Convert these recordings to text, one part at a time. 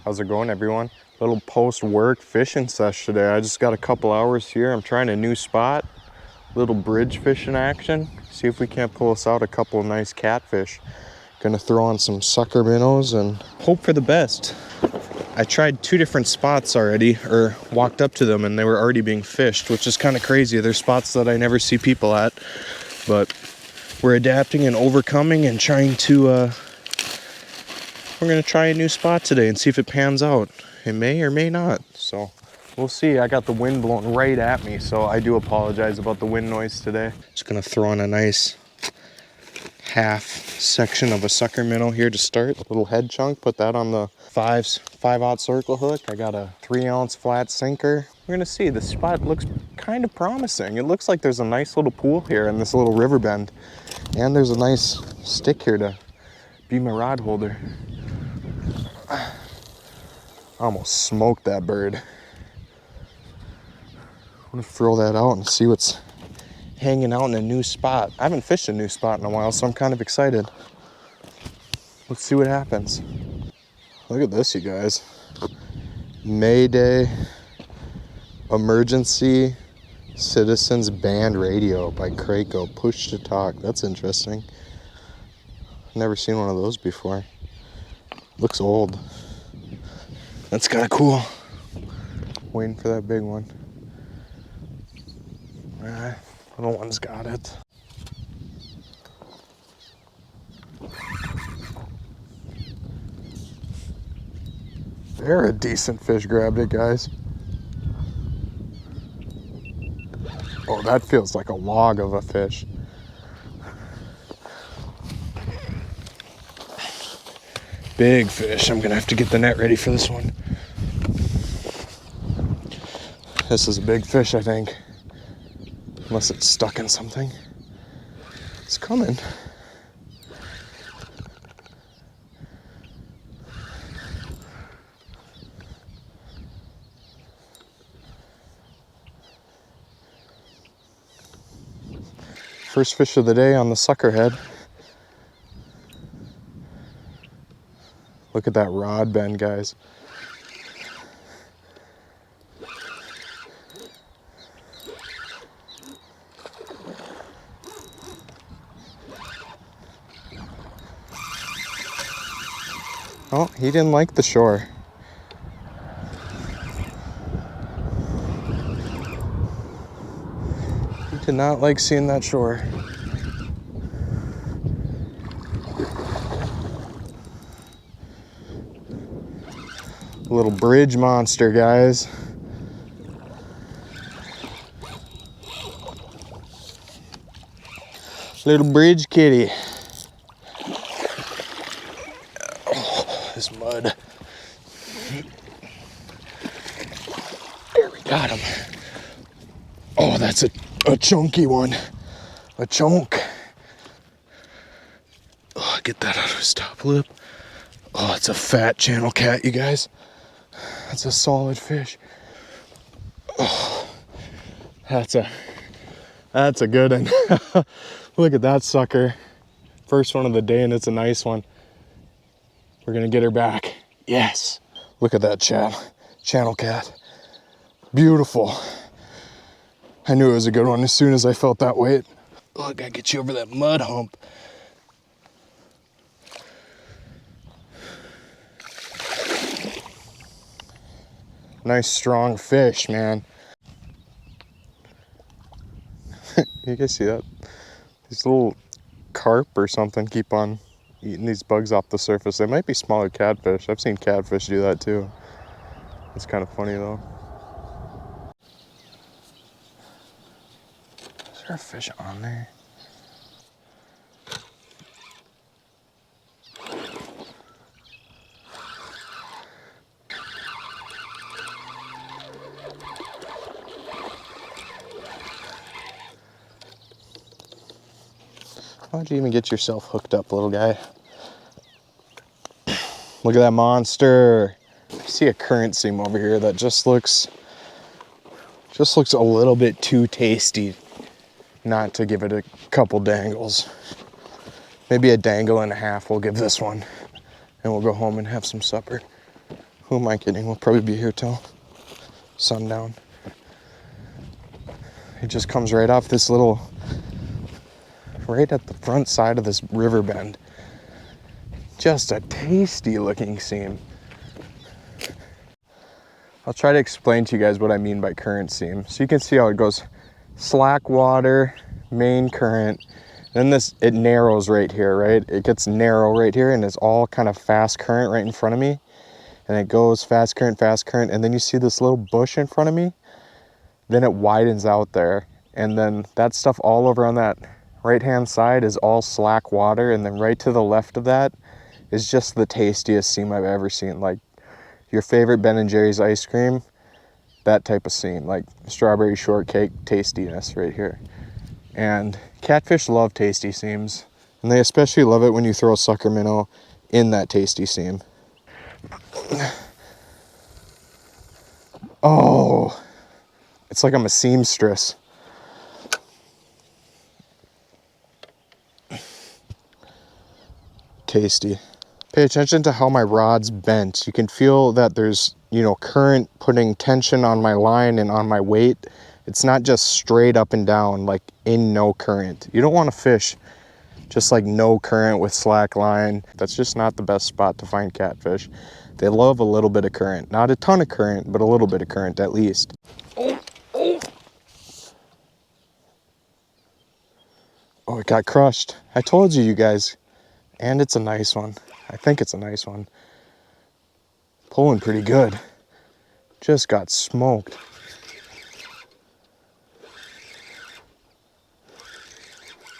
How's it going, everyone? Little post-work fishing sesh today. I just got a couple hours here. I'm trying a new spot. Little bridge fishing action. See if we can't pull us out a couple of nice catfish. Gonna throw on some sucker minnows and hope for the best. I tried 2 different spots already, or walked up to them, and they were already being fished, which is kind of crazy. There's spots that I never see people at, but we're adapting and overcoming and trying to, we're gonna try a new spot today and see if it pans out. It may or may not, so we'll see. I got the wind blowing right at me, so I do apologize about the wind noise today. Just gonna throw on a nice half section of a sucker minnow here to start. A little head chunk, put that on the 5/0 circle hook. I got a 3-ounce flat sinker. We're gonna see. The spot looks kind of promising. It looks like there's a nice little pool here in this little river bend, and there's a nice stick here to be my rod holder. I almost smoked that bird. I'm gonna throw that out and see what's hanging out in a new spot. I haven't fished a new spot in a while, so I'm kind of excited. Let's see what happens. Look at this, you guys. Mayday Emergency Citizens Band Radio by Craco. Push to talk. That's interesting. Never seen one of those before. Looks old. That's kind of cool. Waiting for that big one. Little one's got it. There, a decent fish grabbed it, guys. Oh, that feels like a log of a fish. Big fish. I'm gonna have to get the net ready for this one. This is a big fish, I think. Unless it's stuck in something. It's coming. First fish of the day on the sucker head. Look at that rod bend, guys. Oh, he didn't like the shore. He did not like seeing that shore. A little bridge monster, guys. Little bridge kitty. This mud. There, we got him. Oh, that's a chunky one. A chunk. Oh, get that out of his top lip. Oh, it's a fat channel cat, you guys. That's a solid fish. Oh, that's a good one. Look at that sucker. First one of the day, and it's a nice one. We're gonna get her back. Yes. Look at that channel cat. Beautiful. I knew it was a good one as soon as I felt that weight. Look, I get you over that mud hump. Nice strong fish, man. You guys see that? These little carp or something keep on eating these bugs off the surface. They might be smaller catfish. I've seen catfish do that too. It's kind of funny though. Is there a fish on there? How'd you even get yourself hooked up, little guy? Look at that monster. I see a current seam over here that just looks a little bit too tasty not to give it a couple dangles. Maybe a dangle and a half we'll give this one, and we'll go home and have some supper. Who am I kidding? We'll probably be here till sundown. It just comes right off this little, right at the front side of this river bend. Just a tasty looking seam. I'll try to explain to you guys what I mean by current seam. So you can see how it goes slack water, main current, then it narrows right here, right? It gets narrow right here and it's all kind of fast current right in front of me. And it goes fast current, and then you see this little bush in front of me, then it widens out there. And then that stuff all over on that right-hand side is all slack water, and then right to the left of that is just the tastiest seam I've ever seen. Like your favorite Ben & Jerry's ice cream, that type of seam, like strawberry shortcake tastiness right here. And catfish love tasty seams, and they especially love it when you throw a sucker minnow in that tasty seam. Oh, it's like I'm a seamstress. Tasty. Pay attention to how my rod's bent. You can feel that there's, current putting tension on my line and on my weight. It's not just straight up and down, like in no current. You don't want to fish just like no current with slack line. That's just not the best spot to find catfish. They love a little bit of current. Not a ton of current, but a little bit of current at least. Oh, it got crushed. I told you guys. And it's a nice one. I think it's a nice one. Pulling pretty good. Just got smoked.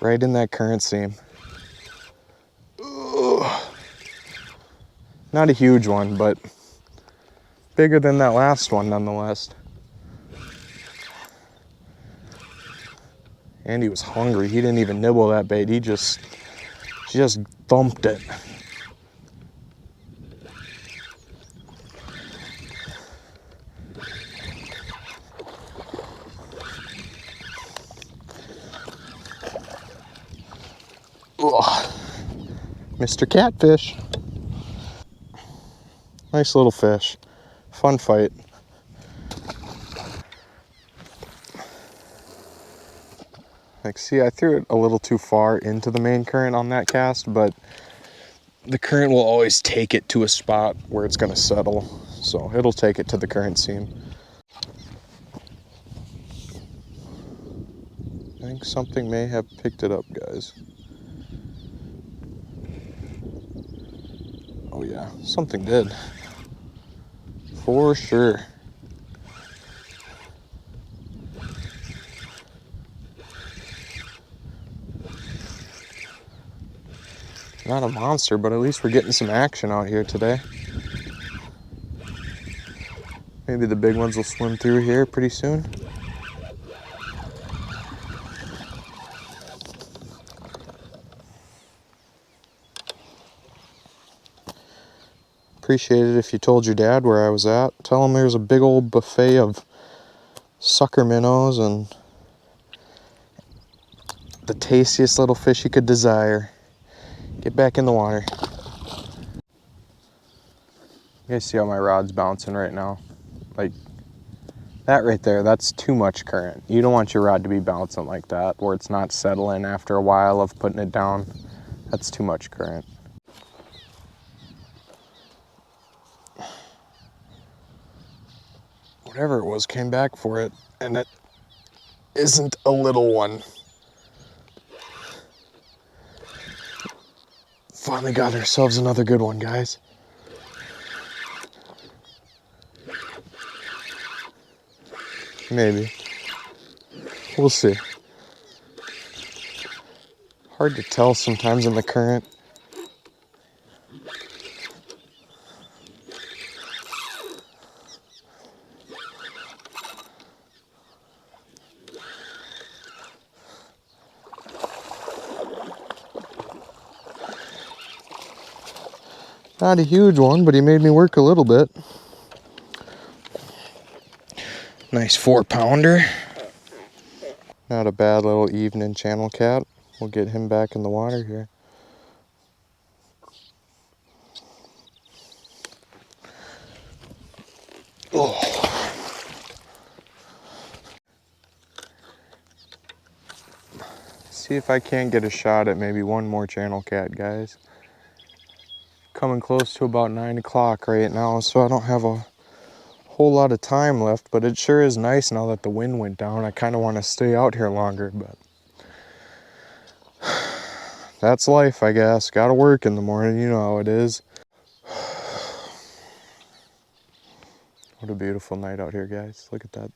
Right in that current seam. Ugh. Not a huge one, but bigger than that last one nonetheless. And he was hungry. He didn't even nibble that bait. He just thumped it. Ugh. Mr. Catfish. Nice little fish. Fun fight. Like, see, I threw it a little too far into the main current on that cast, but the current will always take it to a spot where it's going to settle. So it'll take it to the current seam. I think something may have picked it up, guys. Oh yeah, something did. For sure. Not a monster, but at least we're getting some action out here today. Maybe the big ones will swim through here pretty soon. Appreciate it if you told your dad where I was at. Tell him there's a big old buffet of sucker minnows and the tastiest little fish you could desire. Get back in the water. You guys see how my rod's bouncing right now? Like, that right there, that's too much current. You don't want your rod to be bouncing like that, where it's not settling after a while of putting it down. That's too much current. Whatever it was came back for it, and it isn't a little one. Finally got ourselves another good one, guys. Maybe. We'll see. Hard to tell sometimes in the current. Not a huge one, but he made me work a little bit. Nice 4-pounder. Not a bad little evening channel cat. We'll get him back in the water here. Oh. See if I can't get a shot at maybe one more channel cat, guys. Coming close to about 9 o'clock right now, so I don't have a whole lot of time left, but it sure is nice now that the wind went down. I kind of want to stay out here longer, but that's life, I guess. Gotta work in the morning, you know how it is. What a beautiful night out here, guys. Look at that.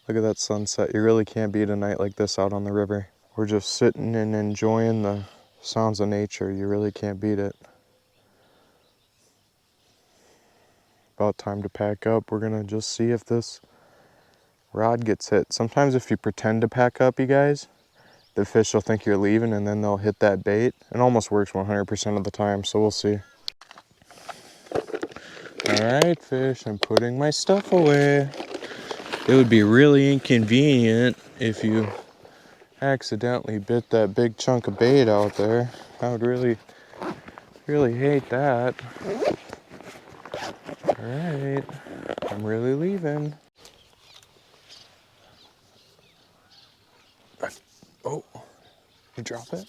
Look at that sunset. You really can't beat a night like this out on the river. We're just sitting and enjoying the sounds of nature. You really can't beat it. About time to pack up. We're gonna just see if this rod gets hit. Sometimes if you pretend to pack up, you guys, the fish will think you're leaving and then they'll hit that bait. It almost works 100% of the time, so we'll see. All right, fish, I'm putting my stuff away. It would be really inconvenient if you accidentally bit that big chunk of bait out there. I would really hate that. All right, I'm really leaving. Oh, you drop it?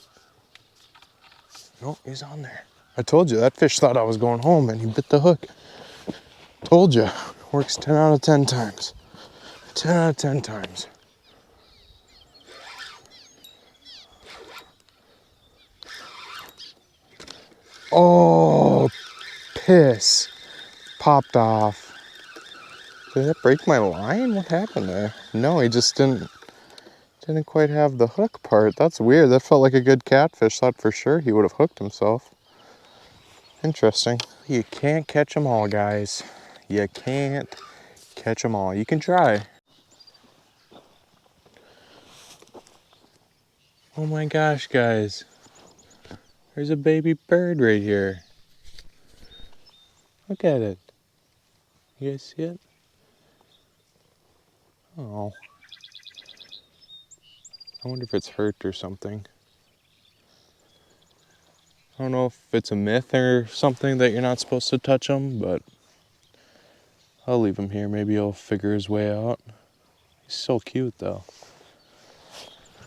No, he's on there. I told you, that fish thought I was going home and he bit the hook. Told you, works 10 out of 10 times. 10 out of 10 times. Oh, piss. Popped off. Did that break my line? What happened there? No, he just didn't quite have the hook part. That's weird. That felt like a good catfish. Thought for sure he would have hooked himself. Interesting. You can't catch them all, guys. You can't catch them all. You can try. Oh my gosh, guys. There's a baby bird right here. Look at it. You guys see it? Oh. I wonder if it's hurt or something. I don't know if it's a myth or something that you're not supposed to touch him, but I'll leave him here. Maybe he'll figure his way out. He's so cute though.